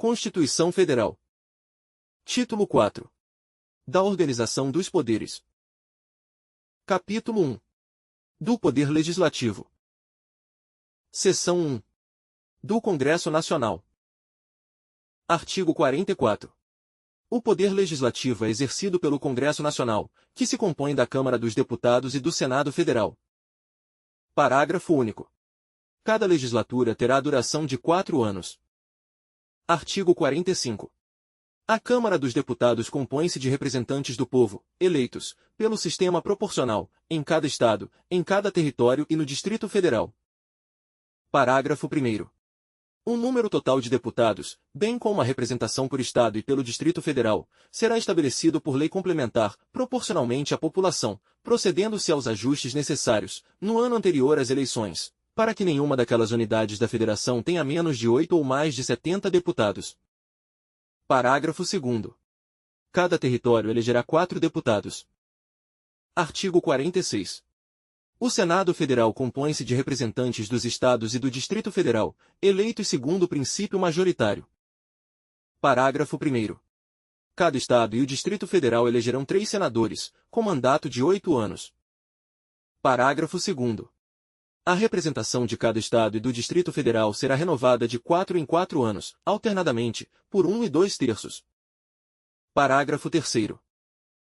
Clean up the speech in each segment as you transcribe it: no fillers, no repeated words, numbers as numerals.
Constituição Federal. Título 4. Da Organização dos Poderes. Capítulo 1. Do Poder Legislativo. Seção 1. Do Congresso Nacional. Artigo 44. O Poder Legislativo é exercido pelo Congresso Nacional, que se compõe da Câmara dos Deputados e do Senado Federal. Parágrafo único. Cada legislatura terá duração de 4 anos. Artigo 45. A Câmara dos Deputados compõe-se de representantes do povo, eleitos, pelo sistema proporcional, em cada Estado, em cada território e no Distrito Federal. Parágrafo 1º. O número total de deputados, bem como a representação por Estado e pelo Distrito Federal, será estabelecido por lei complementar, proporcionalmente à população, procedendo-se aos ajustes necessários, no ano anterior às eleições, para que nenhuma daquelas unidades da Federação tenha menos de 8 ou mais de 70 deputados. Parágrafo 2º. Cada território elegerá 4 deputados. Artigo 46. O Senado Federal compõe-se de representantes dos Estados e do Distrito Federal, eleitos segundo o princípio majoritário. Parágrafo 1º. Cada Estado e o Distrito Federal elegerão 3 senadores, com mandato de 8 anos. Parágrafo 2º. A representação de cada Estado e do Distrito Federal será renovada de 4 em 4 anos, alternadamente, por 1 2/3. Parágrafo 3º.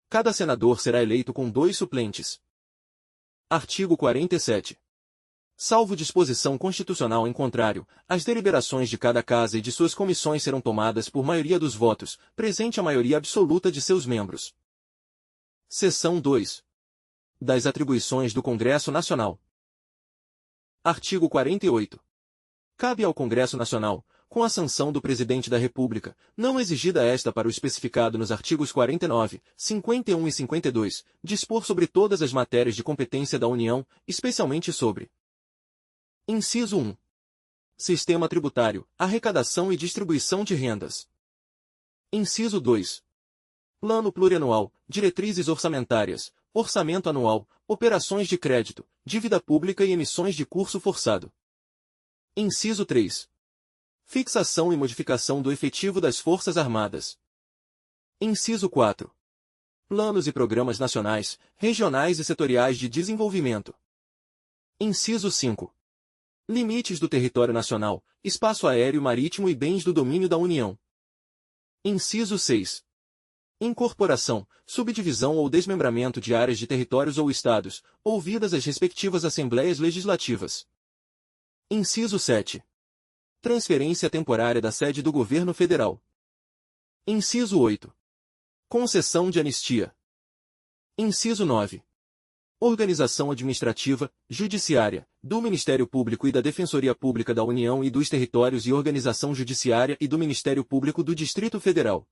Cada senador será eleito com 2 suplentes. Artigo 47. Salvo disposição constitucional em contrário, as deliberações de cada casa e de suas comissões serão tomadas por maioria dos votos, presente a maioria absoluta de seus membros. Seção 2. Das atribuições do Congresso Nacional. Artigo 48. Cabe ao Congresso Nacional, com a sanção do Presidente da República, não exigida esta para o especificado nos artigos 49, 51 e 52, dispor sobre todas as matérias de competência da União, especialmente sobre: Inciso 1. Sistema tributário, arrecadação e distribuição de rendas. Inciso 2. Plano plurianual, diretrizes orçamentárias, orçamento anual, operações de crédito, dívida pública e emissões de curso forçado. Inciso 3. Fixação e modificação do efetivo das Forças Armadas. Inciso 4. Planos e programas nacionais, regionais e setoriais de desenvolvimento. Inciso 5. Limites do território nacional, espaço aéreo marítimo e bens do domínio da União. Inciso 6. Incorporação, subdivisão ou desmembramento de áreas de territórios ou estados, ouvidas as respectivas Assembleias Legislativas. Inciso 7. Transferência temporária da sede do Governo Federal. Inciso 8. Concessão de anistia. Inciso 9. Organização administrativa, judiciária, do Ministério Público e da Defensoria Pública da União e dos Territórios e organização judiciária e do Ministério Público do Distrito Federal.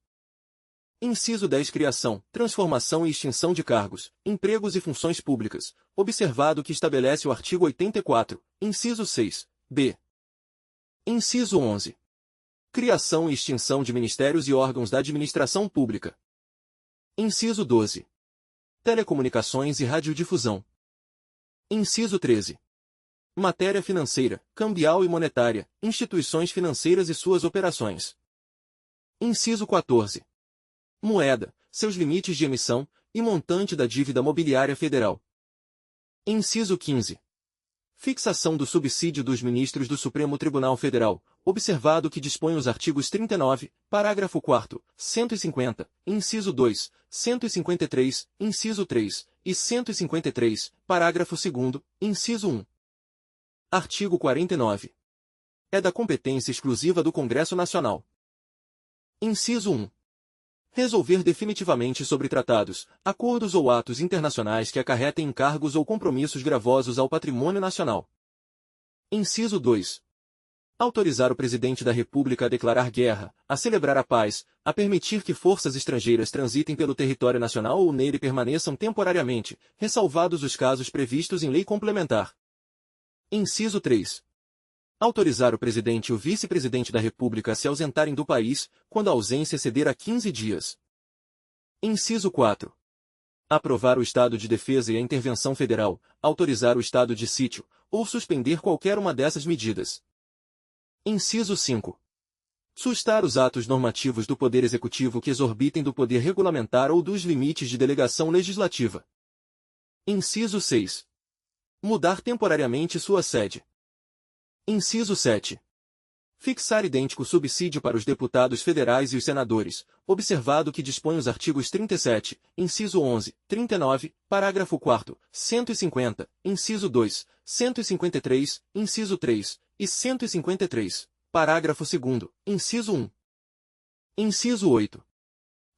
Inciso 10. Criação, transformação e extinção de cargos, empregos e funções públicas, observado o que estabelece o artigo 84, inciso 6, b. Inciso 11. Criação e extinção de ministérios e órgãos da administração pública. Inciso 12. Telecomunicações e radiodifusão. Inciso 13. Matéria financeira, cambial e monetária, instituições financeiras e suas operações. Inciso 14. Moeda, seus limites de emissão, e montante da dívida mobiliária federal. Inciso 15. Fixação do subsídio dos ministros do Supremo Tribunal Federal, observado o que dispõe os artigos 39, parágrafo 4º, 150, inciso 2, 153, inciso 3, e 153, parágrafo 2º, inciso 1. Artigo 49. É da competência exclusiva do Congresso Nacional. Inciso 1. Resolver definitivamente sobre tratados, acordos ou atos internacionais que acarretem encargos ou compromissos gravosos ao patrimônio nacional. Inciso 2. Autorizar o Presidente da República a declarar guerra, a celebrar a paz, a permitir que forças estrangeiras transitem pelo território nacional ou nele permaneçam temporariamente, ressalvados os casos previstos em lei complementar. Inciso 3. Autorizar o Presidente e o Vice-Presidente da República a se ausentarem do país, quando a ausência exceder a 15 dias. Inciso 4. Aprovar o estado de defesa e a intervenção federal, autorizar o estado de sítio, ou suspender qualquer uma dessas medidas. Inciso 5. Sustar os atos normativos do Poder Executivo que exorbitem do poder regulamentar ou dos limites de delegação legislativa. Inciso 6. Mudar temporariamente sua sede. Inciso 7. Fixar idêntico subsídio para os deputados federais e os senadores, observado o que dispõe os artigos 37, inciso 11, 39, parágrafo 4º, 150, inciso 2, 153, inciso 3, e 153, parágrafo 2º, inciso 1. Inciso 8.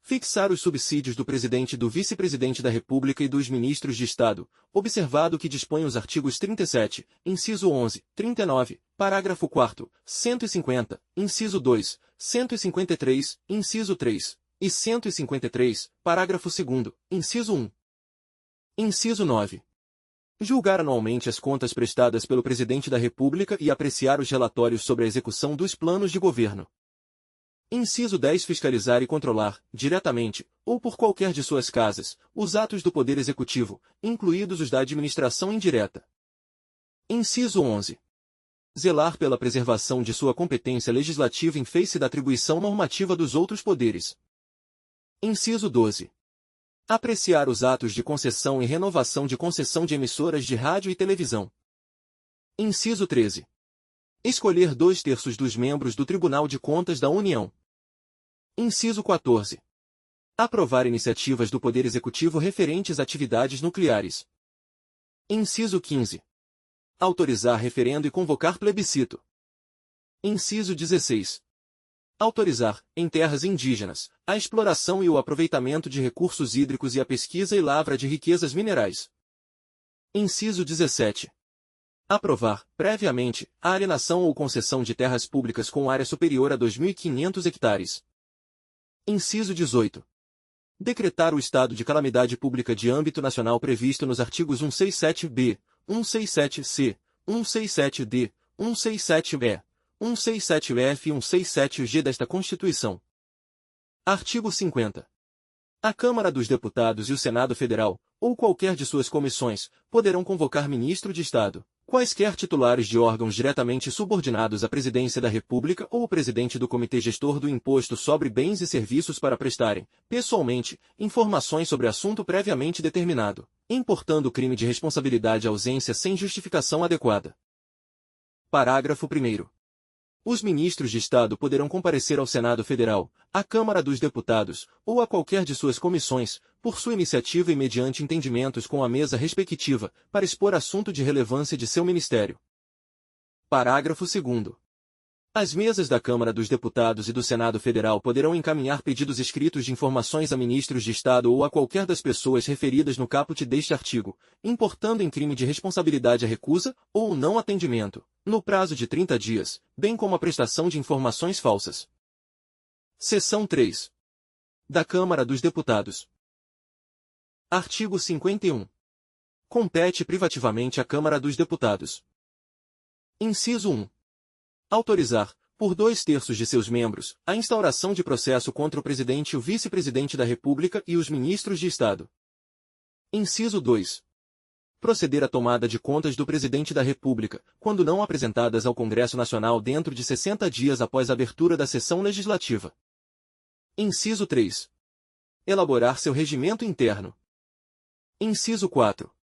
Fixar os subsídios do presidente e do vice-presidente da República e dos ministros de Estado, observado o que dispõe os artigos 37, inciso 11, 39, parágrafo 4º, 150, inciso 2, 153, inciso 3, e 153, parágrafo 2º, inciso 1. Inciso 9. Julgar anualmente as contas prestadas pelo presidente da República e apreciar os relatórios sobre a execução dos planos de governo. Inciso 10. Fiscalizar e controlar, diretamente, ou por qualquer de suas casas, os atos do Poder Executivo, incluídos os da administração indireta. Inciso 11. Zelar pela preservação de sua competência legislativa em face da atribuição normativa dos outros poderes. Inciso 12. Apreciar os atos de concessão e renovação de concessão de emissoras de rádio e televisão. Inciso 13. Escolher 2/3 dos membros do Tribunal de Contas da União. Inciso 14. Aprovar iniciativas do Poder Executivo referentes a atividades nucleares. Inciso 15. Autorizar referendo e convocar plebiscito. Inciso 16. Autorizar, em terras indígenas, a exploração e o aproveitamento de recursos hídricos e a pesquisa e lavra de riquezas minerais. Inciso 17. Aprovar, previamente, a alienação ou concessão de terras públicas com área superior a 2.500 hectares. Inciso 18. Decretar o estado de calamidade pública de âmbito nacional previsto nos artigos 167-B, 167-C, 167-D, 167-E, 167-F e 167-G desta Constituição. Artigo 50. A Câmara dos Deputados e o Senado Federal, ou qualquer de suas comissões, poderão convocar ministro de Estado, quaisquer titulares de órgãos diretamente subordinados à Presidência da República ou o presidente do Comitê Gestor do Imposto sobre Bens e Serviços para prestarem, pessoalmente, informações sobre assunto previamente determinado, importando o crime de responsabilidade ausência sem justificação adequada. Parágrafo 1º. Os ministros de Estado poderão comparecer ao Senado Federal, à Câmara dos Deputados, ou a qualquer de suas comissões, por sua iniciativa e mediante entendimentos com a mesa respectiva, para expor assunto de relevância de seu ministério. Parágrafo 2º. As mesas da Câmara dos Deputados e do Senado Federal poderão encaminhar pedidos escritos de informações a ministros de Estado ou a qualquer das pessoas referidas no caput deste artigo, importando em crime de responsabilidade a recusa, ou o não atendimento, no prazo de 30 dias, bem como a prestação de informações falsas. Seção 3. Da Câmara dos Deputados. Artigo 51. Compete privativamente à Câmara dos Deputados. Inciso 1. Autorizar, por 2/3 de seus membros, a instauração de processo contra o presidente e o vice-presidente da República e os ministros de Estado. Inciso 2. Proceder à tomada de contas do presidente da República, quando não apresentadas ao Congresso Nacional dentro de 60 dias após a abertura da sessão legislativa. Inciso 3. Elaborar seu regimento interno. Inciso 4.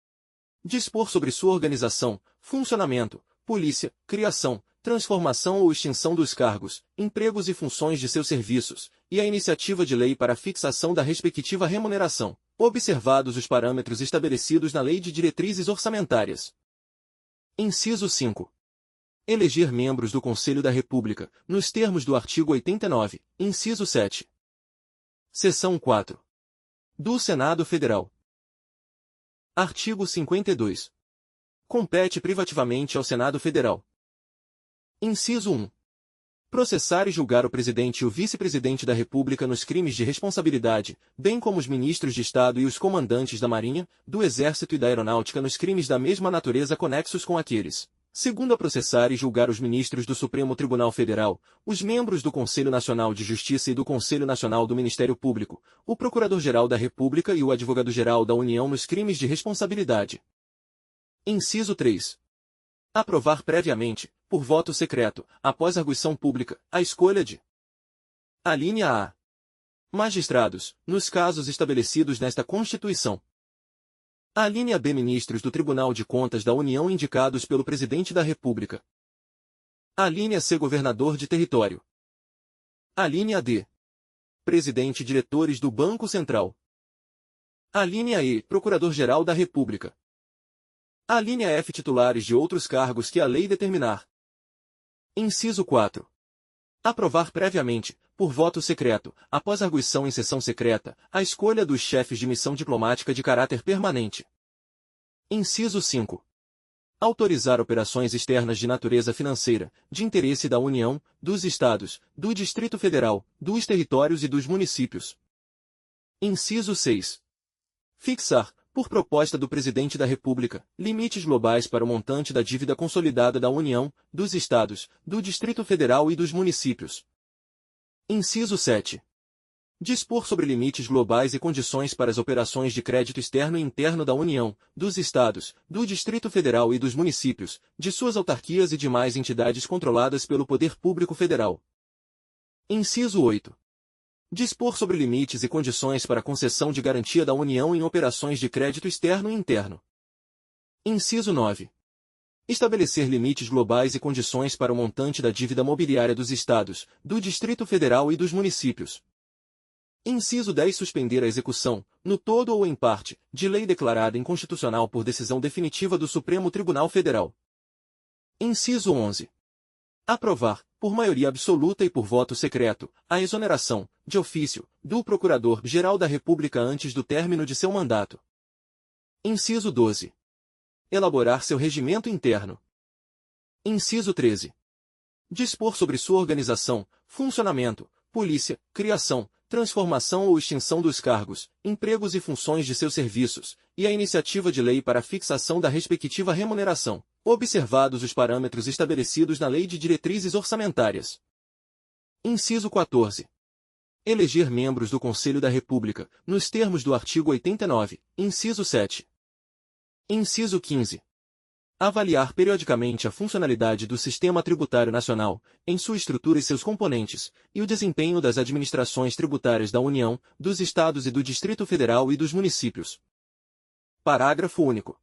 Dispor sobre sua organização, funcionamento, polícia, criação, transformação ou extinção dos cargos, empregos e funções de seus serviços, e a iniciativa de lei para a fixação da respectiva remuneração, observados os parâmetros estabelecidos na Lei de Diretrizes Orçamentárias. Inciso 5. Eleger membros do Conselho da República, nos termos do artigo 89, inciso 7. Seção 4. Do Senado Federal. Artigo 52. Compete privativamente ao Senado Federal. Inciso 1. Processar e julgar o presidente e o vice-presidente da República nos crimes de responsabilidade, bem como os ministros de Estado e os comandantes da Marinha, do Exército e da Aeronáutica nos crimes da mesma natureza conexos com aqueles. Segundo, a processar e julgar os ministros do Supremo Tribunal Federal, os membros do Conselho Nacional de Justiça e do Conselho Nacional do Ministério Público, o Procurador-Geral da República e o Advogado-Geral da União nos crimes de responsabilidade. Inciso 3. Aprovar previamente, por voto secreto, após arguição pública, a escolha de Alínea A. Magistrados, nos casos estabelecidos nesta Constituição. Alínea B. Ministros do Tribunal de Contas da União indicados pelo Presidente da República. Alínea C. Governador de território. Alínea D. Presidente e diretores do Banco Central. Alínea E. Procurador-Geral da República. Alínea F. Titulares de outros cargos que a lei determinar. Inciso 4. Aprovar previamente, por voto secreto, após arguição em sessão secreta, a escolha dos chefes de missão diplomática de caráter permanente. Inciso 5. Autorizar operações externas de natureza financeira, de interesse da União, dos Estados, do Distrito Federal, dos territórios e dos municípios. Inciso 6. Fixar, por proposta do Presidente da República, limites globais para o montante da dívida consolidada da União, dos Estados, do Distrito Federal e dos municípios. Inciso 7. Dispor sobre limites globais e condições para as operações de crédito externo e interno da União, dos Estados, do Distrito Federal e dos municípios, de suas autarquias e demais entidades controladas pelo Poder Público Federal. Inciso 8. Dispor sobre limites e condições para a concessão de garantia da União em operações de crédito externo e interno. Inciso 9. Estabelecer limites globais e condições para o montante da dívida mobiliária dos Estados, do Distrito Federal e dos municípios. Inciso 10. Suspender a execução, no todo ou em parte, de lei declarada inconstitucional por decisão definitiva do Supremo Tribunal Federal. Inciso 11. Aprovar, por maioria absoluta e por voto secreto, a exoneração, de ofício, do Procurador-Geral da República antes do término de seu mandato. Inciso 12. Elaborar seu regimento interno. Inciso 13. Dispor sobre sua organização, funcionamento, polícia, criação, transformação ou extinção dos cargos, empregos e funções de seus serviços, e a iniciativa de lei para a fixação da respectiva remuneração, observados os parâmetros estabelecidos na Lei de Diretrizes Orçamentárias. Inciso 14. Eleger membros do Conselho da República, nos termos do artigo 89, inciso 7. Inciso 15. Avaliar periodicamente a funcionalidade do Sistema Tributário Nacional, em sua estrutura e seus componentes, e o desempenho das administrações tributárias da União, dos Estados e do Distrito Federal e dos municípios. Parágrafo único.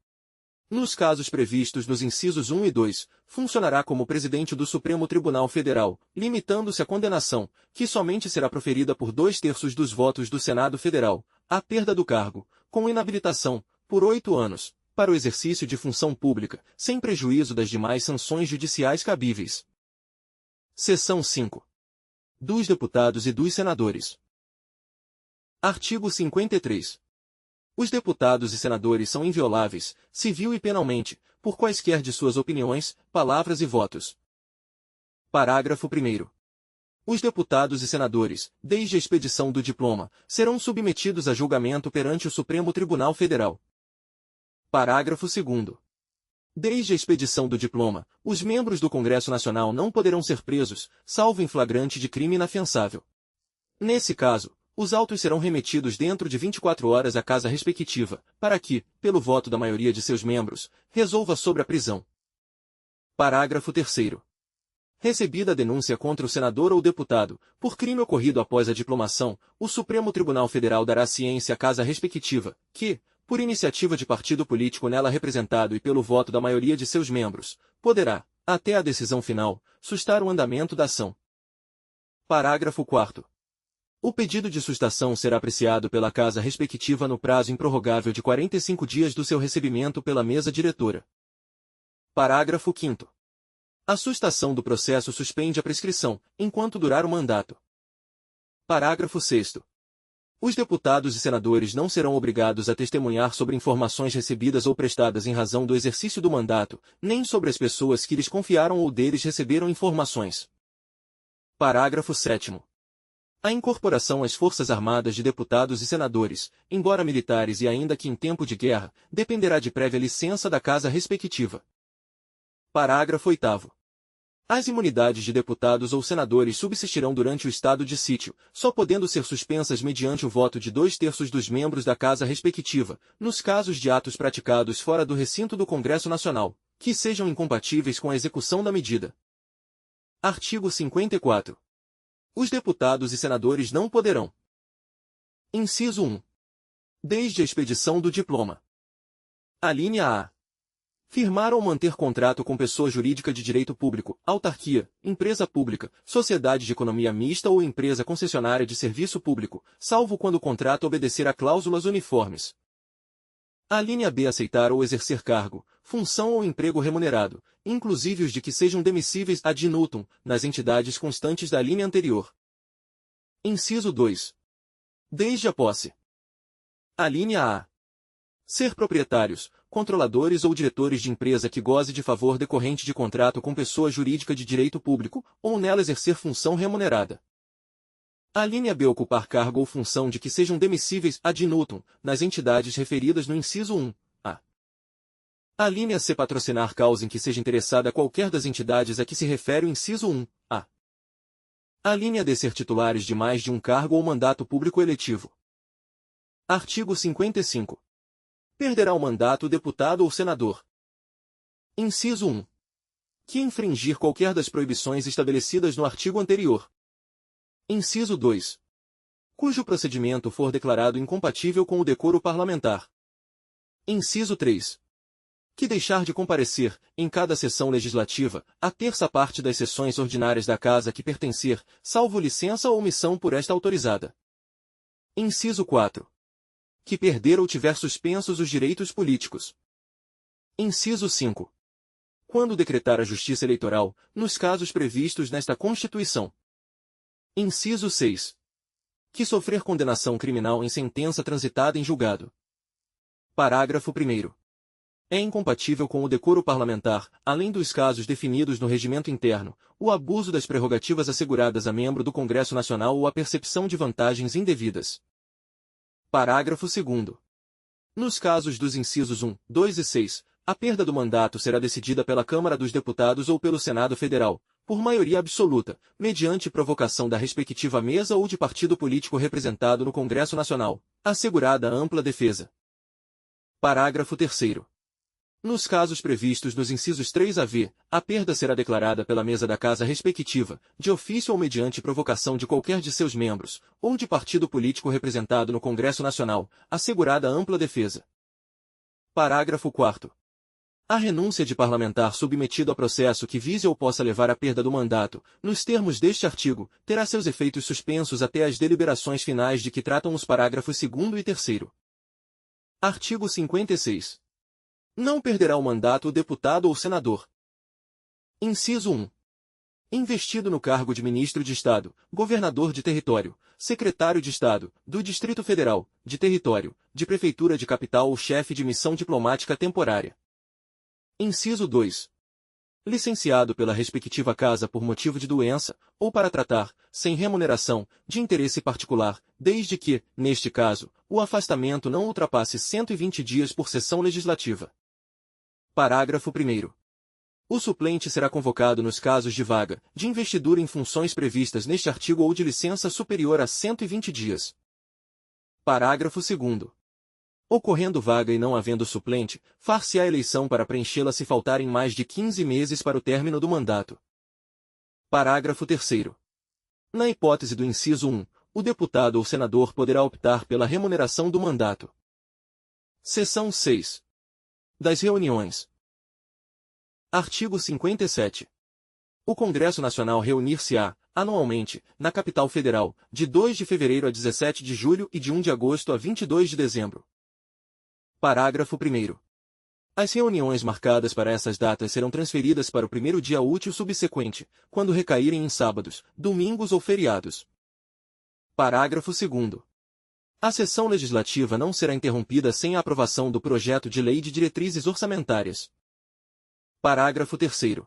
Nos casos previstos nos incisos 1 e 2, funcionará como presidente do Supremo Tribunal Federal, limitando-se a condenação, que somente será proferida por 2/3 dos votos do Senado Federal, à perda do cargo, com inabilitação, por 8 anos, para o exercício de função pública, sem prejuízo das demais sanções judiciais cabíveis. Seção 5. Dos deputados e dos senadores. Artigo 53. Os deputados e senadores são invioláveis, civil e penalmente, por quaisquer de suas opiniões, palavras e votos. Parágrafo 1º. Os deputados e senadores, desde a expedição do diploma, serão submetidos a julgamento perante o Supremo Tribunal Federal. Parágrafo 2º. Desde a expedição do diploma, os membros do Congresso Nacional não poderão ser presos, salvo em flagrante de crime inafiançável. Nesse caso, os autos serão remetidos dentro de 24 horas à casa respectiva, para que, pelo voto da maioria de seus membros, resolva sobre a prisão. Parágrafo 3º. Recebida a denúncia contra o senador ou deputado, por crime ocorrido após a diplomação, o Supremo Tribunal Federal dará ciência à casa respectiva, que, por iniciativa de partido político nela representado e pelo voto da maioria de seus membros, poderá, até a decisão final, sustar o andamento da ação. Parágrafo 4º. O pedido de sustação será apreciado pela casa respectiva no prazo improrrogável de 45 dias do seu recebimento pela mesa diretora. Parágrafo 5º. A sustação do processo suspende a prescrição, enquanto durar o mandato. Parágrafo 6º. Os deputados e senadores não serão obrigados a testemunhar sobre informações recebidas ou prestadas em razão do exercício do mandato, nem sobre as pessoas que lhes confiaram ou deles receberam informações. Parágrafo 7º. A incorporação às Forças Armadas de deputados e senadores, embora militares e ainda que em tempo de guerra, dependerá de prévia licença da casa respectiva. Parágrafo 8º. As imunidades de deputados ou senadores subsistirão durante o estado de sítio, só podendo ser suspensas mediante o voto de 2/3 dos membros da casa respectiva, nos casos de atos praticados fora do recinto do Congresso Nacional, que sejam incompatíveis com a execução da medida. Artigo 54. Os deputados e senadores não poderão. Inciso 1. Desde a expedição do diploma. Alínea A. Firmar ou manter contrato com pessoa jurídica de direito público, autarquia, empresa pública, sociedade de economia mista ou empresa concessionária de serviço público, salvo quando o contrato obedecer a cláusulas uniformes. Alínea B. Aceitar ou exercer cargo, função ou emprego remunerado, inclusive os de que sejam demissíveis ad nutum, nas entidades constantes da linha anterior. Inciso 2. Desde a posse. Alínea A. Ser proprietários, controladores ou diretores de empresa que goze de favor decorrente de contrato com pessoa jurídica de direito público, ou nela exercer função remunerada. Alínea B. Ocupar cargo ou função de que sejam demissíveis ad nutum, nas entidades referidas no inciso 1, a. Alínea C. Patrocinar causa em que seja interessada qualquer das entidades a que se refere o inciso 1, a. Alínea D. Ser titulares de mais de um cargo ou mandato público eletivo. Artigo 55. Perderá o mandato o deputado ou senador. Inciso 1. Que infringir qualquer das proibições estabelecidas no artigo anterior. Inciso 2. Cujo procedimento for declarado incompatível com o decoro parlamentar. Inciso 3. Que deixar de comparecer, em cada sessão legislativa, a terça parte das sessões ordinárias da Casa que pertencer, salvo licença ou omissão por esta autorizada. Inciso 4. Que perder ou tiver suspensos os direitos políticos. Inciso 5. Quando decretar a Justiça Eleitoral, nos casos previstos nesta Constituição. Inciso 6. Que sofrer condenação criminal em sentença transitada em julgado. Parágrafo 1º. É incompatível com o decoro parlamentar, além dos casos definidos no regimento interno, o abuso das prerrogativas asseguradas a membro do Congresso Nacional ou a percepção de vantagens indevidas. Parágrafo 2º. Nos casos dos incisos 1, 2 e 6, a perda do mandato será decidida pela Câmara dos Deputados ou pelo Senado Federal, por maioria absoluta, mediante provocação da respectiva mesa ou de partido político representado no Congresso Nacional, assegurada a ampla defesa. Parágrafo 3º. Nos casos previstos nos incisos 3 a v, a perda será declarada pela mesa da Casa respectiva, de ofício ou mediante provocação de qualquer de seus membros, ou de partido político representado no Congresso Nacional, assegurada ampla defesa. Parágrafo 4º. A renúncia de parlamentar submetido a processo que vise ou possa levar à perda do mandato, nos termos deste artigo, terá seus efeitos suspensos até as deliberações finais de que tratam os parágrafos 2º e 3º. Artigo 56. Não perderá o mandato o deputado ou senador. Inciso 1. Investido no cargo de ministro de Estado, governador de território, secretário de Estado, do Distrito Federal, de território, de prefeitura de capital ou chefe de missão diplomática temporária. Inciso 2. Licenciado pela respectiva casa por motivo de doença, ou para tratar, sem remuneração, de interesse particular, desde que, neste caso, o afastamento não ultrapasse 120 dias por sessão legislativa. Parágrafo 1º. O suplente será convocado nos casos de vaga, de investidura em funções previstas neste artigo ou de licença superior a 120 dias. Parágrafo 2º. Ocorrendo vaga e não havendo suplente, far-se-á eleição para preenchê-la se faltarem mais de 15 meses para o término do mandato. Parágrafo 3º. Na hipótese do inciso 1, o deputado ou senador poderá optar pela remuneração do mandato. Seção 6. Das reuniões. Artigo 57. O Congresso Nacional reunir-se-á, anualmente, na capital federal, de 2 de fevereiro a 17 de julho e de 1 de agosto a 22 de dezembro. Parágrafo 1º. As reuniões marcadas para essas datas serão transferidas para o primeiro dia útil subsequente, quando recaírem em sábados, domingos ou feriados. Parágrafo 2º. A sessão legislativa não será interrompida sem a aprovação do projeto de lei de diretrizes orçamentárias. Parágrafo 3º.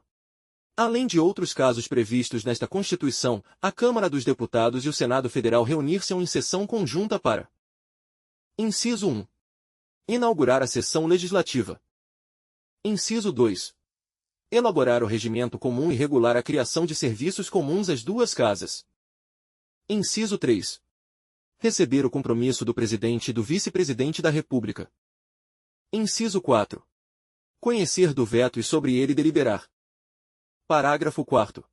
Além de outros casos previstos nesta Constituição, a Câmara dos Deputados e o Senado Federal reunir-se-ão em sessão conjunta para: Inciso 1. Inaugurar a sessão legislativa. Inciso 2. Elaborar o regimento comum e regular a criação de serviços comuns às duas casas. Inciso 3. Receber o compromisso do Presidente e do Vice-Presidente da República. Inciso 4. Conhecer do veto e sobre ele deliberar. Parágrafo 4º.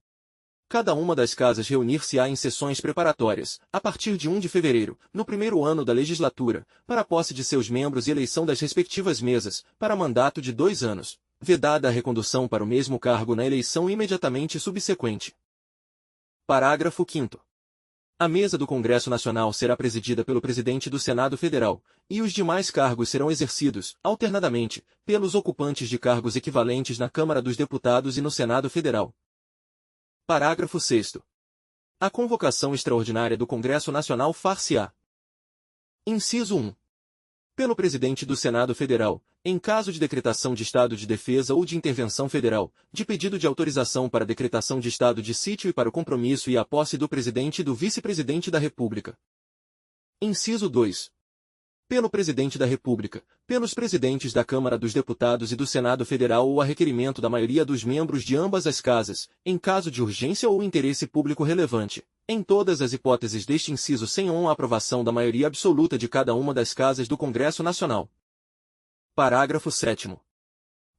Cada uma das casas reunir-se-á em sessões preparatórias, a partir de 1 de fevereiro, no primeiro ano da legislatura, para a posse de seus membros e eleição das respectivas mesas, para mandato de 2 anos, vedada a recondução para o mesmo cargo na eleição imediatamente subsequente. Parágrafo 5º. A mesa do Congresso Nacional será presidida pelo presidente do Senado Federal, e os demais cargos serão exercidos, alternadamente, pelos ocupantes de cargos equivalentes na Câmara dos Deputados e no Senado Federal. Parágrafo 6º. A convocação extraordinária do Congresso Nacional far-se-á. Inciso 1. Pelo presidente do Senado Federal, em caso de decretação de estado de defesa ou de intervenção federal, de pedido de autorização para decretação de estado de sítio e para o compromisso e a posse do presidente e do vice-presidente da República. Inciso 2. Pelo presidente da República, pelos presidentes da Câmara dos Deputados e do Senado Federal ou a requerimento da maioria dos membros de ambas as casas, em caso de urgência ou interesse público relevante, em todas as hipóteses deste inciso sem a aprovação da maioria absoluta de cada uma das casas do Congresso Nacional. Parágrafo 7º.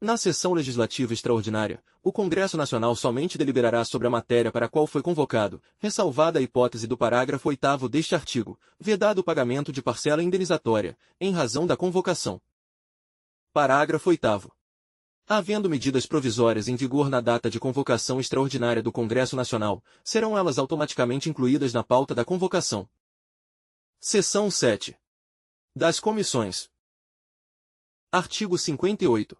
Na sessão legislativa extraordinária, o Congresso Nacional somente deliberará sobre a matéria para a qual foi convocado, ressalvada a hipótese do parágrafo 8º deste artigo, vedado o pagamento de parcela indenizatória, em razão da convocação. Parágrafo 8º. Havendo medidas provisórias em vigor na data de convocação extraordinária do Congresso Nacional, serão elas automaticamente incluídas na pauta da convocação. Seção 7. Das comissões. Artigo 58.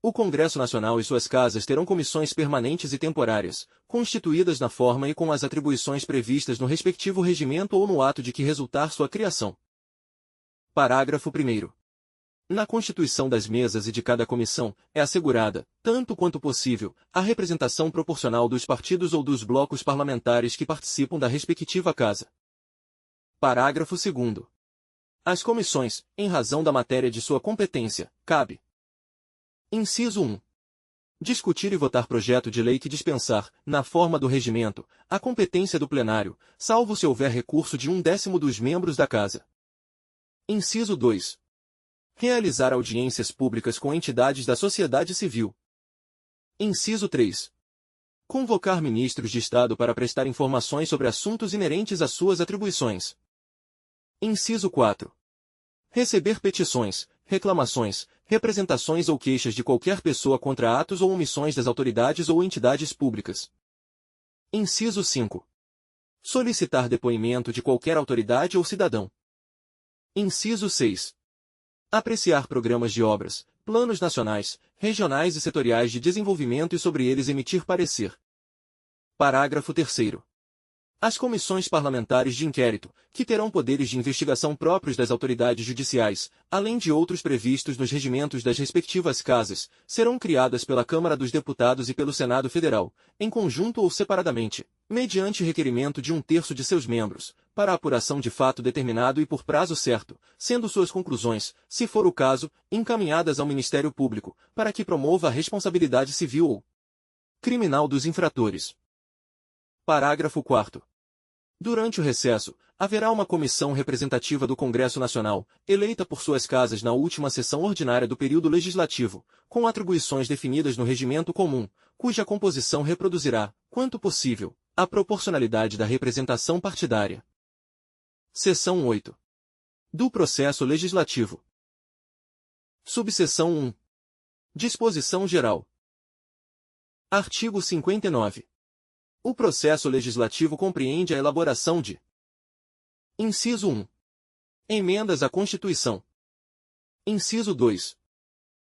O Congresso Nacional e suas casas terão comissões permanentes e temporárias, constituídas na forma e com as atribuições previstas no respectivo regimento ou no ato de que resultar sua criação. Parágrafo 1º. Na constituição das mesas e de cada comissão, é assegurada, tanto quanto possível, a representação proporcional dos partidos ou dos blocos parlamentares que participam da respectiva casa. Parágrafo 2º. As comissões, em razão da matéria de sua competência, cabe: Inciso 1. Discutir e votar projeto de lei que dispensar, na forma do regimento, a competência do plenário, salvo se houver recurso de 1/10 dos membros da Casa. Inciso 2. Realizar audiências públicas com entidades da sociedade civil. Inciso 3. Convocar ministros de Estado para prestar informações sobre assuntos inerentes às suas atribuições. Inciso 4. Receber petições, reclamações, representações ou queixas de qualquer pessoa contra atos ou omissões das autoridades ou entidades públicas. Inciso 5. Solicitar depoimento de qualquer autoridade ou cidadão. Inciso 6. Apreciar programas de obras, planos nacionais, regionais e setoriais de desenvolvimento e sobre eles emitir parecer. Parágrafo 3º. As comissões parlamentares de inquérito, que terão poderes de investigação próprios das autoridades judiciais, além de outros previstos nos regimentos das respectivas casas, serão criadas pela Câmara dos Deputados e pelo Senado Federal, em conjunto ou separadamente, mediante requerimento de 1/3 de seus membros, para a apuração de fato determinado e por prazo certo, sendo suas conclusões, se for o caso, encaminhadas ao Ministério Público, para que promova a responsabilidade civil ou criminal dos infratores. Parágrafo 4º. Durante o recesso, haverá uma comissão representativa do Congresso Nacional, eleita por suas casas na última sessão ordinária do período legislativo, com atribuições definidas no regimento comum, cuja composição reproduzirá, quanto possível, a proporcionalidade da representação partidária. Seção 8. Do processo legislativo. Subseção 1. Disposição geral. Artigo 59. O processo legislativo compreende a elaboração de: Inciso 1. Emendas à Constituição. Inciso 2.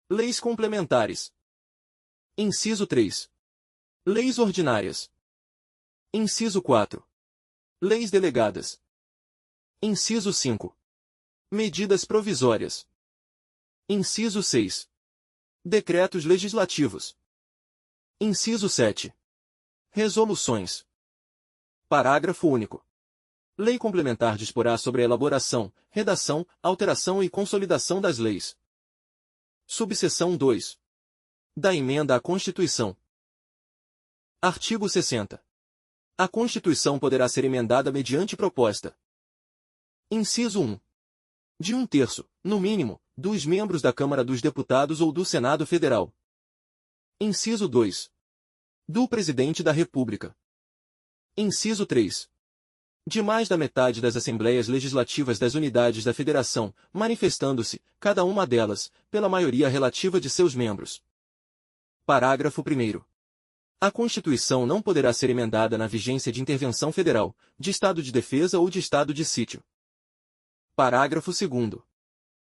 Leis complementares. Inciso 3. Leis ordinárias. Inciso 4. Leis delegadas. Inciso 5. Medidas provisórias. Inciso 6. Decretos legislativos. Inciso 7. Resoluções. Parágrafo único. Lei complementar disporá sobre a elaboração, redação, alteração e consolidação das leis. Subseção 2. Da emenda à Constituição. Artigo 60. A Constituição poderá ser emendada mediante proposta. Inciso 1. De 1/3, no mínimo, dos membros da Câmara dos Deputados ou do Senado Federal. Inciso 2. Do Presidente da República. Inciso 3. De mais da metade das Assembleias Legislativas das Unidades da Federação, manifestando-se, cada uma delas, pela maioria relativa de seus membros. Parágrafo 1º. A Constituição não poderá ser emendada na vigência de intervenção federal, de estado de defesa ou de estado de sítio. Parágrafo 2º.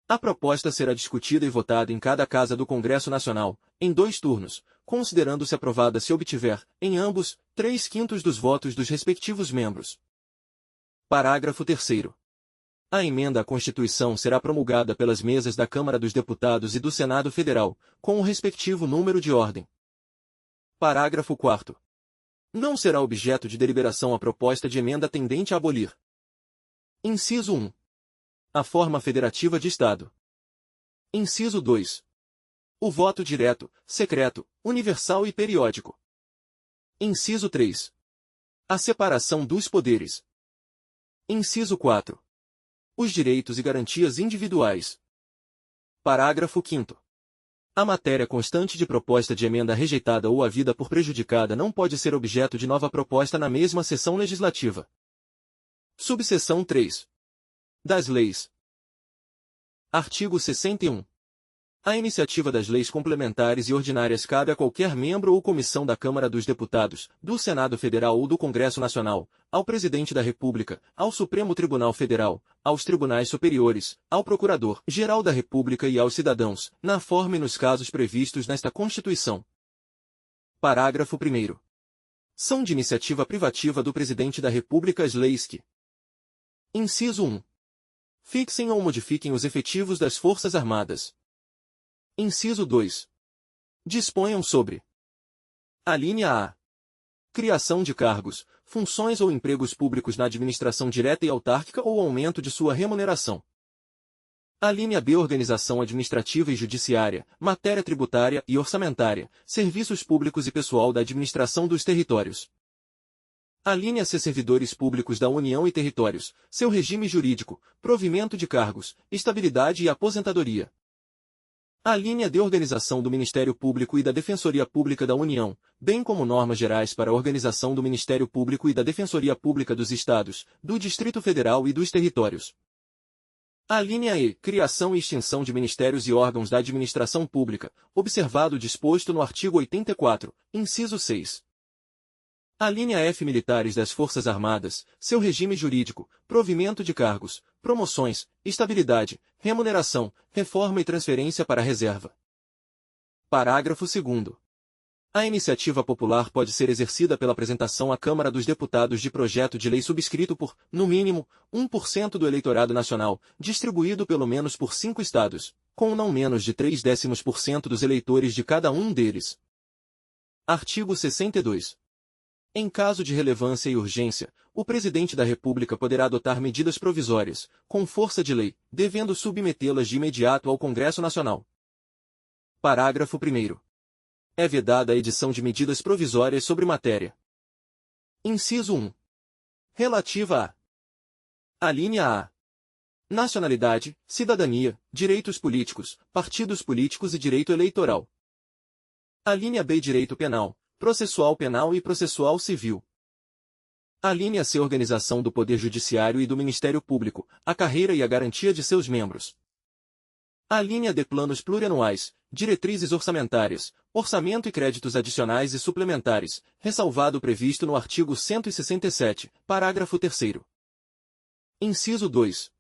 A proposta será discutida e votada em cada casa do Congresso Nacional, em 2 turnos, considerando-se aprovada se obtiver, em ambos, 3/5 dos votos dos respectivos membros. Parágrafo 3º. A emenda à Constituição será promulgada pelas mesas da Câmara dos Deputados e do Senado Federal, com o respectivo número de ordem. Parágrafo 4º. Não será objeto de deliberação a proposta de emenda tendente a abolir. Inciso 1. A forma federativa de Estado. Inciso 2. O voto direto, secreto, universal e periódico. Inciso 3. A separação dos poderes. Inciso 4. Os direitos e garantias individuais. Parágrafo 5º. A matéria constante de proposta de emenda rejeitada ou havida por prejudicada não pode ser objeto de nova proposta na mesma sessão legislativa. Subseção 3. Das leis. Artigo 61. A iniciativa das leis complementares e ordinárias cabe a qualquer membro ou comissão da Câmara dos Deputados, do Senado Federal ou do Congresso Nacional, ao Presidente da República, ao Supremo Tribunal Federal, aos Tribunais Superiores, ao Procurador-Geral da República e aos cidadãos, na forma e nos casos previstos nesta Constituição. Parágrafo 1º. São de iniciativa privativa do Presidente da República as leis que: Inciso 1. Fixem ou modifiquem os efetivos das Forças Armadas. Inciso 2. Disponham sobre: Alínea A. Criação de cargos, funções ou empregos públicos na administração direta e autárquica ou aumento de sua remuneração. Alínea B. Organização administrativa e judiciária, matéria tributária e orçamentária, serviços públicos e pessoal da administração dos territórios. Alínea C. Servidores públicos da União e territórios, seu regime jurídico, provimento de cargos, estabilidade e aposentadoria. Alínea D. Organização do Ministério Público e da Defensoria Pública da União, bem como normas gerais para a organização do Ministério Público e da Defensoria Pública dos Estados, do Distrito Federal e dos territórios. Alínea E. Criação e extinção de ministérios e órgãos da administração pública, observado o disposto no artigo 84, inciso 6. Alínea F. Militares das Forças Armadas, seu regime jurídico, provimento de cargos, promoções, estabilidade, remuneração, reforma e transferência para a reserva. Parágrafo 2º. A iniciativa popular pode ser exercida pela apresentação à Câmara dos Deputados de projeto de lei subscrito por, no mínimo, 1% do eleitorado nacional, distribuído pelo menos por 5 estados, com não menos de 0,3% dos eleitores de cada um deles. Artigo 62. Em caso de relevância e urgência, o Presidente da República poderá adotar medidas provisórias, com força de lei, devendo submetê-las de imediato ao Congresso Nacional. Parágrafo 1º. É vedada a edição de medidas provisórias sobre matéria. Inciso 1. Relativa a: Alínea A. Nacionalidade, cidadania, direitos políticos, partidos políticos e direito eleitoral. Alínea B. Direito penal, processual penal e processual civil. Alínea C. Organização do Poder Judiciário e do Ministério Público, a carreira e a garantia de seus membros. Alínea D. Planos plurianuais, diretrizes orçamentárias, orçamento e créditos adicionais e suplementares, ressalvado o previsto no artigo 167, parágrafo 3º. Inciso 2.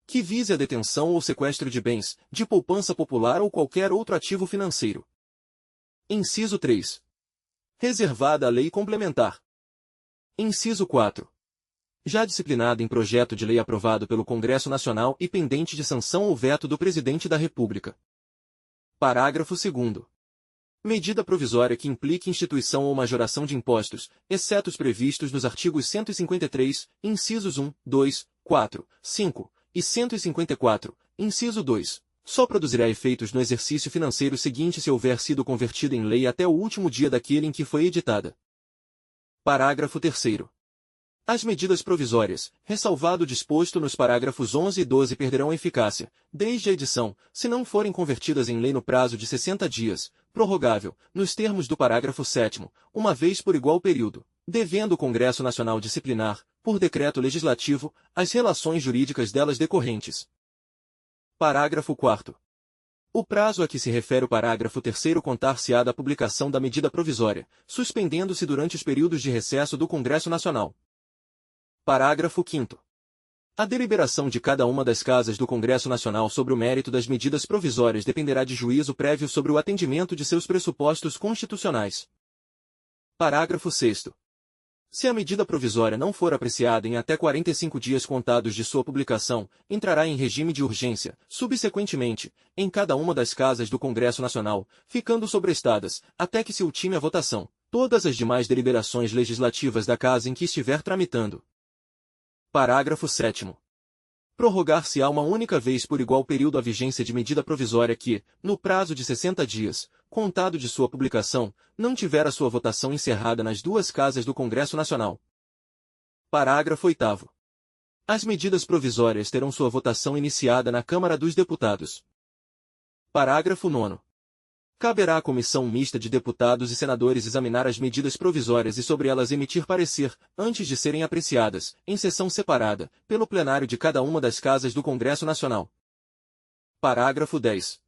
Que vise a detenção ou sequestro de bens, de poupança popular ou qualquer outro ativo financeiro. Inciso 3. Reservada a lei complementar. Inciso 4. Já disciplinada em projeto de lei aprovado pelo Congresso Nacional e pendente de sanção ou veto do Presidente da República. Parágrafo 2º. Medida provisória que implique instituição ou majoração de impostos, exceto os previstos nos artigos 153, incisos 1, 2, 4, 5 e 154, inciso 2. Só produzirá efeitos no exercício financeiro seguinte se houver sido convertida em lei até o último dia daquele em que foi editada. Parágrafo 3º. As medidas provisórias, ressalvado o disposto nos parágrafos 11 e 12, perderão eficácia, desde a edição, se não forem convertidas em lei no prazo de 60 dias, prorrogável, nos termos do parágrafo 7º, uma vez por igual período. devendo o Congresso Nacional disciplinar, por decreto legislativo, as relações jurídicas delas decorrentes. Parágrafo 4º. O prazo a que se refere o parágrafo 3º contar-se-á da publicação da medida provisória, suspendendo-se durante os períodos de recesso do Congresso Nacional. Parágrafo 5º. A deliberação de cada uma das casas do Congresso Nacional sobre o mérito das medidas provisórias dependerá de juízo prévio sobre o atendimento de seus pressupostos constitucionais. Parágrafo 6º. Se a medida provisória não for apreciada em até 45 dias contados de sua publicação, entrará em regime de urgência, subsequentemente, em cada uma das casas do Congresso Nacional, ficando sobrestadas, até que se ultime a votação, todas as demais deliberações legislativas da casa em que estiver tramitando. Parágrafo 7º. Prorrogar-se-á uma única vez por igual período a vigência de medida provisória que, no prazo de 60 dias, contado de sua publicação, não tiver a sua votação encerrada nas duas casas do Congresso Nacional. Parágrafo 8º. As medidas provisórias terão sua votação iniciada na Câmara dos Deputados. Parágrafo 9º. Caberá à comissão mista de deputados e senadores examinar as medidas provisórias e sobre elas emitir parecer, antes de serem apreciadas, em sessão separada, pelo plenário de cada uma das casas do Congresso Nacional. Parágrafo 10.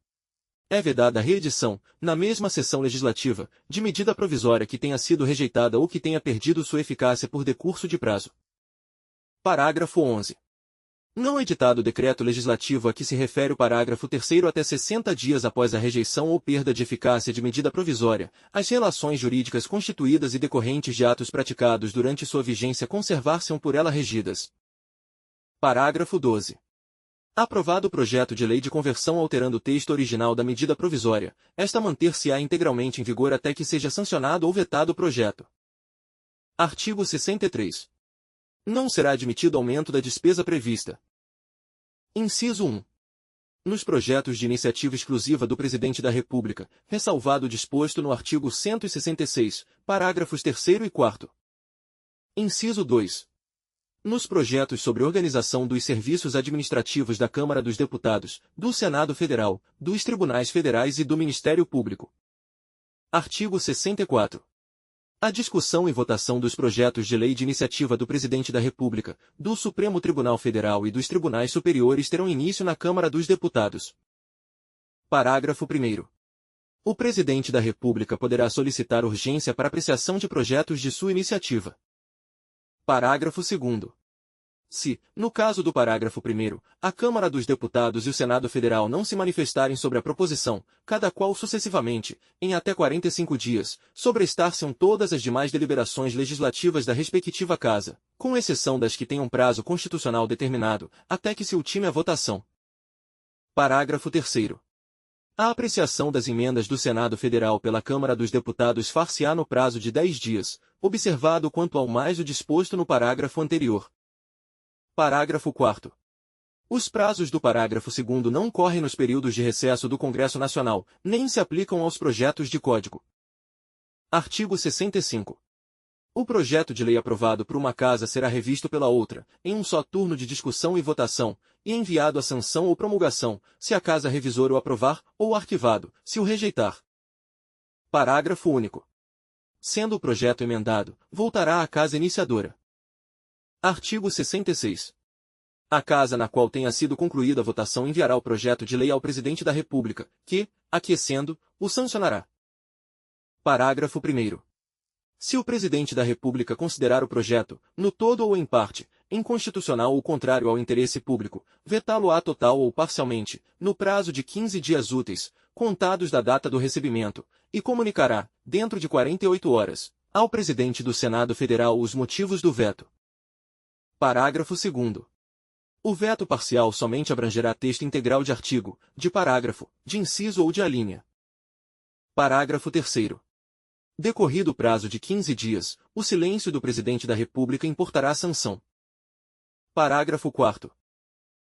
É vedada a reedição, na mesma sessão legislativa, de medida provisória que tenha sido rejeitada ou que tenha perdido sua eficácia por decurso de prazo. Parágrafo 11. Não editado o decreto legislativo a que se refere o parágrafo 3º até 60 dias após a rejeição ou perda de eficácia de medida provisória, as relações jurídicas constituídas e decorrentes de atos praticados durante sua vigência conservar-se-ão por ela regidas. Parágrafo 12. Aprovado o projeto de lei de conversão alterando o texto original da medida provisória, esta manter-se-á integralmente em vigor até que seja sancionado ou vetado o projeto. Artigo 63. Não será admitido aumento da despesa prevista. Inciso 1. Nos projetos de iniciativa exclusiva do Presidente da República, ressalvado o disposto no artigo 166, parágrafos 3º e 4º. Inciso 2. Nos projetos sobre organização dos serviços administrativos da Câmara dos Deputados, do Senado Federal, dos Tribunais Federais e do Ministério Público. Artigo 64. A discussão e votação dos projetos de lei de iniciativa do Presidente da República, do Supremo Tribunal Federal e dos Tribunais Superiores terão início na Câmara dos Deputados. Parágrafo 1º. O Presidente da República poderá solicitar urgência para apreciação de projetos de sua iniciativa. Parágrafo 2º. Se, no caso do parágrafo 1º, a Câmara dos Deputados e o Senado Federal não se manifestarem sobre a proposição, cada qual sucessivamente, em até 45 dias, sobrestar-se-ão todas as demais deliberações legislativas da respectiva casa, com exceção das que tenham prazo constitucional determinado, até que se ultime a votação. Parágrafo 3º. A apreciação das emendas do Senado Federal pela Câmara dos Deputados far-se-á no prazo de 10 dias, observado quanto ao mais o disposto no parágrafo anterior. Parágrafo 4º. Os prazos do parágrafo 2º não correm nos períodos de recesso do Congresso Nacional, nem se aplicam aos projetos de código. Artigo 65. O projeto de lei aprovado por uma casa será revisto pela outra, em um só turno de discussão e votação, e enviado à sanção ou promulgação, se a casa revisora o aprovar, ou arquivado, se o rejeitar. Parágrafo único. Sendo o projeto emendado, voltará à casa iniciadora. Artigo 66. A casa na qual tenha sido concluída a votação enviará o projeto de lei ao Presidente da República, que, aquiescendo, o sancionará. Parágrafo 1º. Se o Presidente da República considerar o projeto, no todo ou em parte, inconstitucional ou contrário ao interesse público, vetá-lo-á total ou parcialmente, no prazo de 15 dias úteis, contados da data do recebimento, e comunicará, dentro de 48 horas, ao Presidente do Senado Federal os motivos do veto. Parágrafo 2º. O veto parcial somente abrangerá texto integral de artigo, de parágrafo, de inciso ou de alínea. Parágrafo 3º. Decorrido o prazo de 15 dias, o silêncio do Presidente da República importará a sanção. Parágrafo 4º.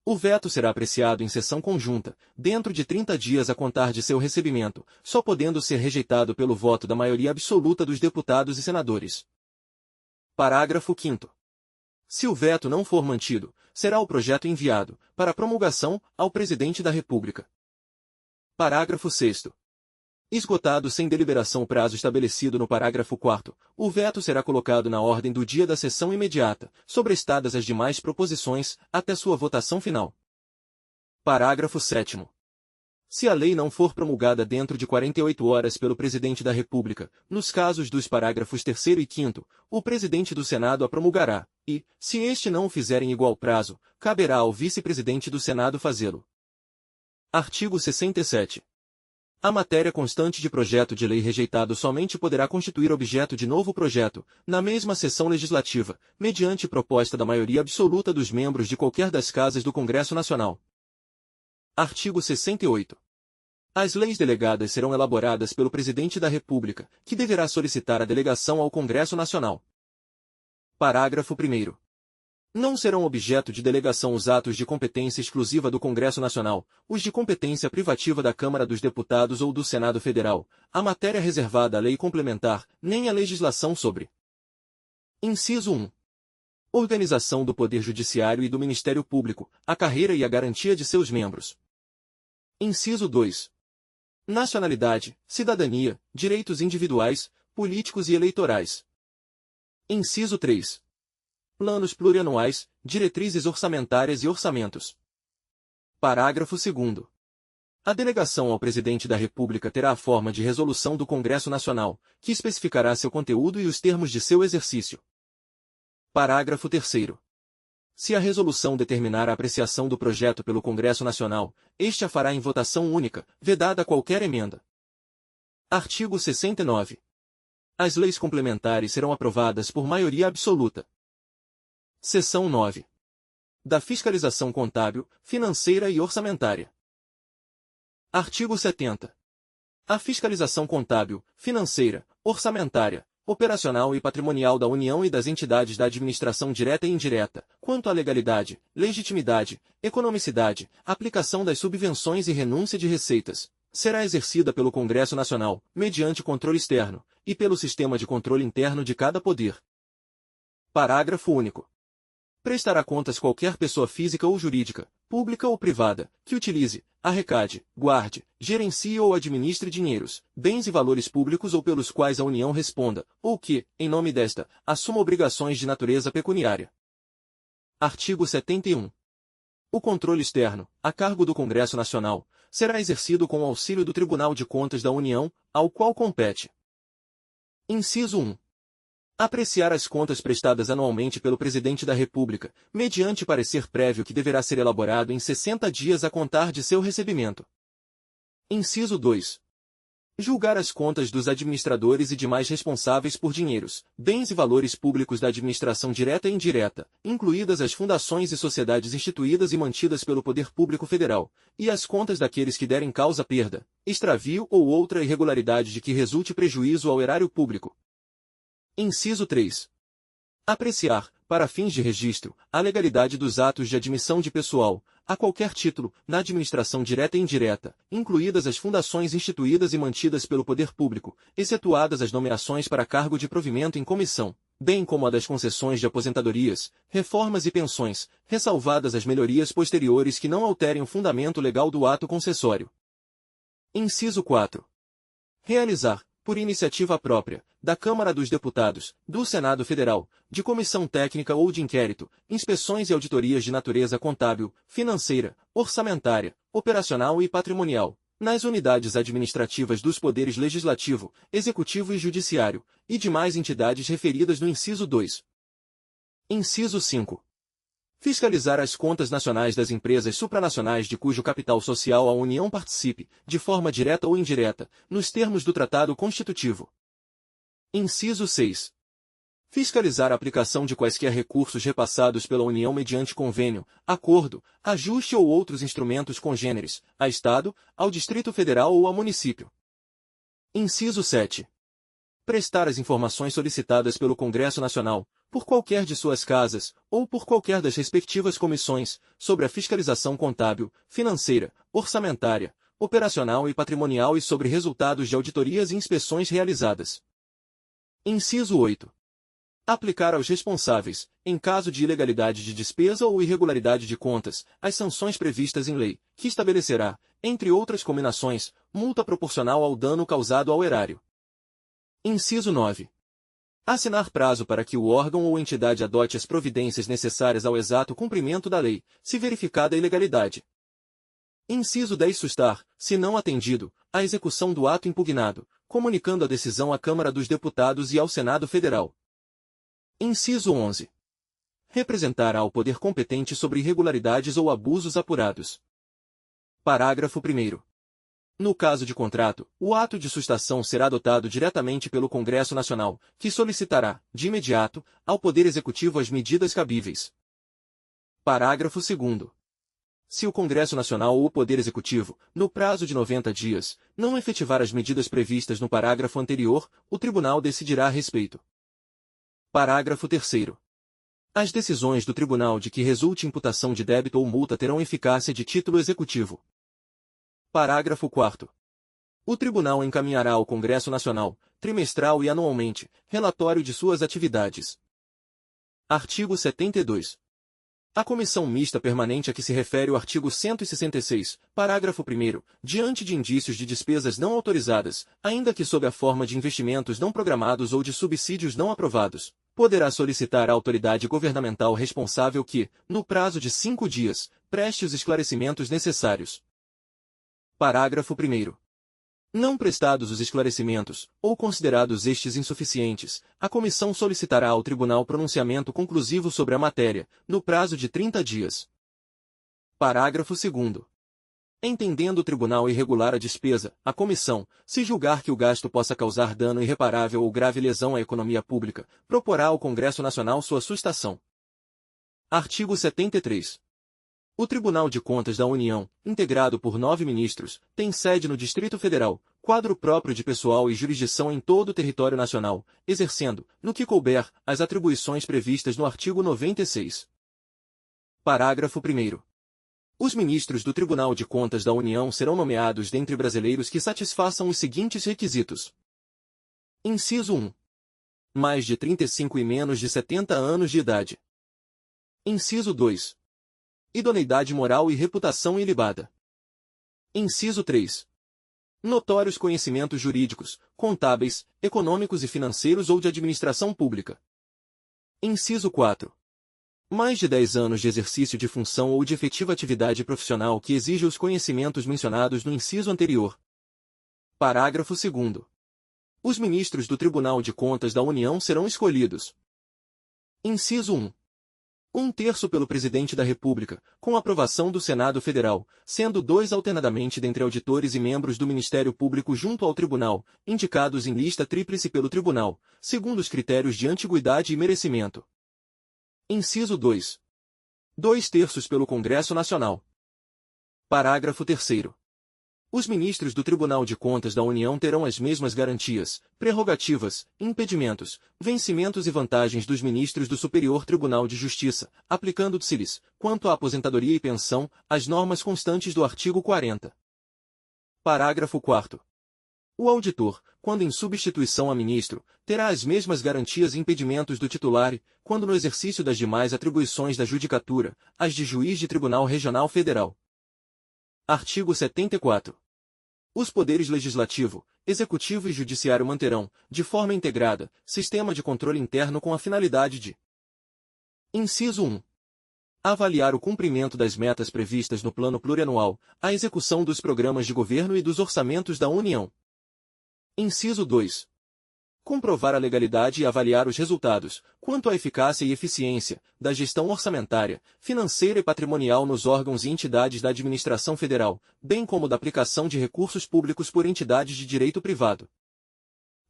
O veto será apreciado em sessão conjunta, dentro de 30 dias a contar de seu recebimento, só podendo ser rejeitado pelo voto da maioria absoluta dos deputados e senadores. Parágrafo 5º. Se o veto não for mantido, será o projeto enviado, para promulgação, ao Presidente da República. Parágrafo 6º. Esgotado sem deliberação o prazo estabelecido no parágrafo 4º, o veto será colocado na ordem do dia da sessão imediata, sobrestadas as demais proposições, até sua votação final. Parágrafo 7º. Se a lei não for promulgada dentro de 48 horas pelo Presidente da República, nos casos dos parágrafos 3º e 5º, o Presidente do Senado a promulgará, e, se este não o fizer em igual prazo, caberá ao Vice-Presidente do Senado fazê-lo. Artigo 67. A matéria constante de projeto de lei rejeitado somente poderá constituir objeto de novo projeto, na mesma sessão legislativa, mediante proposta da maioria absoluta dos membros de qualquer das casas do Congresso Nacional. Artigo 68. As leis delegadas serão elaboradas pelo Presidente da República, que deverá solicitar a delegação ao Congresso Nacional. Parágrafo 1º. Não serão objeto de delegação os atos de competência exclusiva do Congresso Nacional, os de competência privativa da Câmara dos Deputados ou do Senado Federal, a matéria reservada à lei complementar, nem a legislação sobre. Inciso 1. Organização do Poder Judiciário e do Ministério Público, a carreira e a garantia de seus membros. Inciso 2. Nacionalidade, cidadania, direitos individuais, políticos e eleitorais. Inciso 3. Planos plurianuais, diretrizes orçamentárias e orçamentos. Parágrafo 2º. A delegação ao Presidente da República terá a forma de resolução do Congresso Nacional, que especificará seu conteúdo e os termos de seu exercício. Parágrafo 3º. Se a resolução determinar a apreciação do projeto pelo Congresso Nacional, este a fará em votação única, vedada qualquer emenda. Artigo 69. As leis complementares serão aprovadas por maioria absoluta. Seção 9. Da fiscalização contábil, financeira e orçamentária. Artigo 70. A fiscalização contábil, financeira, orçamentária, operacional e patrimonial da União e das entidades da administração direta e indireta, quanto à legalidade, legitimidade, economicidade, aplicação das subvenções e renúncia de receitas, será exercida pelo Congresso Nacional, mediante controle externo, e pelo sistema de controle interno de cada poder. Parágrafo único. Prestará contas qualquer pessoa física ou jurídica, pública ou privada, que utilize, arrecade, guarde, gerencie ou administre dinheiros, bens e valores públicos ou pelos quais a União responda, ou que, em nome desta, assuma obrigações de natureza pecuniária. Artigo 71. O controle externo, a cargo do Congresso Nacional, será exercido com o auxílio do Tribunal de Contas da União, ao qual compete. Inciso 1. Apreciar as contas prestadas anualmente pelo Presidente da República, mediante parecer prévio que deverá ser elaborado em 60 dias a contar de seu recebimento. Inciso 2. Julgar as contas dos administradores e demais responsáveis por dinheiros, bens e valores públicos da administração direta e indireta, incluídas as fundações e sociedades instituídas e mantidas pelo Poder Público Federal, e as contas daqueles que derem causa perda, extravio ou outra irregularidade de que resulte prejuízo ao erário público. Inciso 3. Apreciar, para fins de registro, a legalidade dos atos de admissão de pessoal, a qualquer título, na administração direta e indireta, incluídas as fundações instituídas e mantidas pelo poder público, excetuadas as nomeações para cargo de provimento em comissão, bem como a das concessões de aposentadorias, reformas e pensões, ressalvadas as melhorias posteriores que não alterem o fundamento legal do ato concessório. Inciso 4. Realizar, por iniciativa própria, da Câmara dos Deputados, do Senado Federal, de comissão técnica ou de inquérito, inspeções e auditorias de natureza contábil, financeira, orçamentária, operacional e patrimonial, nas unidades administrativas dos poderes legislativo, executivo e judiciário, e demais entidades referidas no inciso 2. Inciso 5. Fiscalizar as contas nacionais das empresas supranacionais de cujo capital social a União participe, de forma direta ou indireta, nos termos do Tratado Constitutivo. Inciso 6. Fiscalizar a aplicação de quaisquer recursos repassados pela União mediante convênio, acordo, ajuste ou outros instrumentos congêneres, a Estado, ao Distrito Federal ou ao município. Inciso 7. Prestar as informações solicitadas pelo Congresso Nacional, por qualquer de suas casas, ou por qualquer das respectivas comissões, sobre a fiscalização contábil, financeira, orçamentária, operacional e patrimonial e sobre resultados de auditorias e inspeções realizadas. Inciso 8. Aplicar aos responsáveis, em caso de ilegalidade de despesa ou irregularidade de contas, as sanções previstas em lei, que estabelecerá, entre outras combinações, multa proporcional ao dano causado ao erário. Inciso 9. Assinar prazo para que o órgão ou entidade adote as providências necessárias ao exato cumprimento da lei, se verificada a ilegalidade. Inciso 10. Sustar, se não atendido, a execução do ato impugnado, comunicando a decisão à Câmara dos Deputados e ao Senado Federal. Inciso 11. Representar ao poder competente sobre irregularidades ou abusos apurados. Parágrafo 1º. No caso de contrato, o ato de sustação será adotado diretamente pelo Congresso Nacional, que solicitará, de imediato, ao Poder Executivo as medidas cabíveis. Parágrafo 2º. Se o Congresso Nacional ou o Poder Executivo, no prazo de 90 dias, não efetivar as medidas previstas no parágrafo anterior, o Tribunal decidirá a respeito. Parágrafo 3º. As decisões do Tribunal de que resulte imputação de débito ou multa terão eficácia de título executivo. Parágrafo 4º. O Tribunal encaminhará ao Congresso Nacional, trimestral e anualmente, relatório de suas atividades. Artigo 72. A Comissão Mista Permanente a que se refere o artigo 166, parágrafo 1º, diante de indícios de despesas não autorizadas, ainda que sob a forma de investimentos não programados ou de subsídios não aprovados, poderá solicitar à autoridade governamental responsável que, no prazo de 5 dias, preste os esclarecimentos necessários. Parágrafo 1º. Não prestados os esclarecimentos, ou considerados estes insuficientes, a comissão solicitará ao Tribunal pronunciamento conclusivo sobre a matéria, no prazo de 30 dias. Parágrafo 2º. Entendendo o Tribunal irregular a despesa, a comissão, se julgar que o gasto possa causar dano irreparável ou grave lesão à economia pública, proporá ao Congresso Nacional sua sustação. Artigo 73. O Tribunal de Contas da União, integrado por 9 ministros, tem sede no Distrito Federal, quadro próprio de pessoal e jurisdição em todo o território nacional, exercendo, no que couber, as atribuições previstas no artigo 96. Parágrafo 1º. Os ministros do Tribunal de Contas da União serão nomeados dentre brasileiros que satisfaçam os seguintes requisitos. Inciso 1. Mais de 35 e menos de 70 anos de idade. Inciso 2. Idoneidade moral e reputação ilibada. Inciso 3. Notórios conhecimentos jurídicos, contábeis, econômicos e financeiros ou de administração pública. Inciso 4. Mais de 10 anos de exercício de função ou de efetiva atividade profissional que exija os conhecimentos mencionados no inciso anterior. Parágrafo 2º. Os ministros do Tribunal de Contas da União serão escolhidos. Inciso 1. 1/3 pelo Presidente da República, com aprovação do Senado Federal, sendo 2 alternadamente dentre auditores e membros do Ministério Público junto ao Tribunal, indicados em lista tríplice pelo Tribunal, segundo os critérios de antiguidade e merecimento. Inciso 2. 2/3 pelo Congresso Nacional. Parágrafo 3º. Os ministros do Tribunal de Contas da União terão as mesmas garantias, prerrogativas, impedimentos, vencimentos e vantagens dos ministros do Superior Tribunal de Justiça, aplicando-se-lhes, quanto à aposentadoria e pensão, as normas constantes do artigo 40. Parágrafo 4º. O auditor, quando em substituição a ministro, terá as mesmas garantias e impedimentos do titular e, quando no exercício das demais atribuições da judicatura, as de juiz de Tribunal Regional Federal. Artigo 74. Os poderes legislativo, executivo e judiciário manterão, de forma integrada, sistema de controle interno com a finalidade de: Inciso 1. Avaliar o cumprimento das metas previstas no Plano Plurianual, a execução dos programas de governo e dos orçamentos da União. Inciso 2. Comprovar a legalidade e avaliar os resultados, quanto à eficácia e eficiência, da gestão orçamentária, financeira e patrimonial nos órgãos e entidades da administração federal, bem como da aplicação de recursos públicos por entidades de direito privado.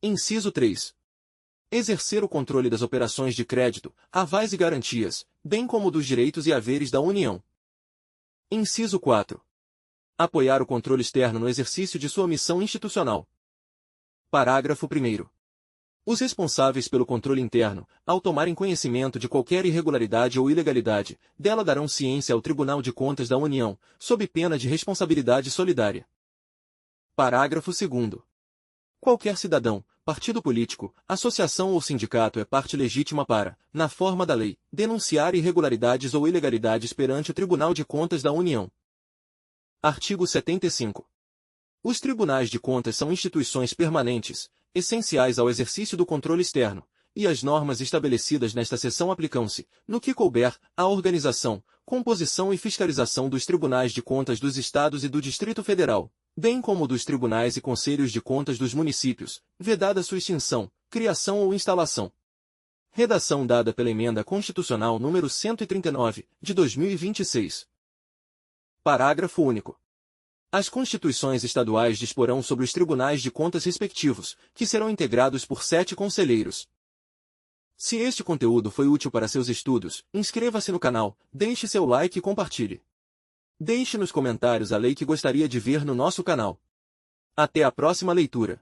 Inciso 3. Exercer o controle das operações de crédito, avais e garantias, bem como dos direitos e haveres da União. Inciso 4. Apoiar o controle externo no exercício de sua missão institucional. Parágrafo 1º. Os responsáveis pelo controle interno, ao tomarem conhecimento de qualquer irregularidade ou ilegalidade, dela darão ciência ao Tribunal de Contas da União, sob pena de responsabilidade solidária. Parágrafo 2º. Qualquer cidadão, partido político, associação ou sindicato é parte legítima para, na forma da lei, denunciar irregularidades ou ilegalidades perante o Tribunal de Contas da União. Artigo 75. Os tribunais de contas são instituições permanentes, essenciais ao exercício do controle externo, e as normas estabelecidas nesta seção aplicam-se, no que couber, à organização, composição e fiscalização dos tribunais de contas dos Estados e do Distrito Federal, bem como dos tribunais e conselhos de contas dos municípios, vedada sua extinção, criação ou instalação. Redação dada pela Emenda Constitucional número 139, de 2026. Parágrafo único. As constituições estaduais disporão sobre os tribunais de contas respectivos, que serão integrados por 7 conselheiros. Se este conteúdo foi útil para seus estudos, inscreva-se no canal, deixe seu like e compartilhe. Deixe nos comentários a lei que gostaria de ver no nosso canal. Até a próxima leitura.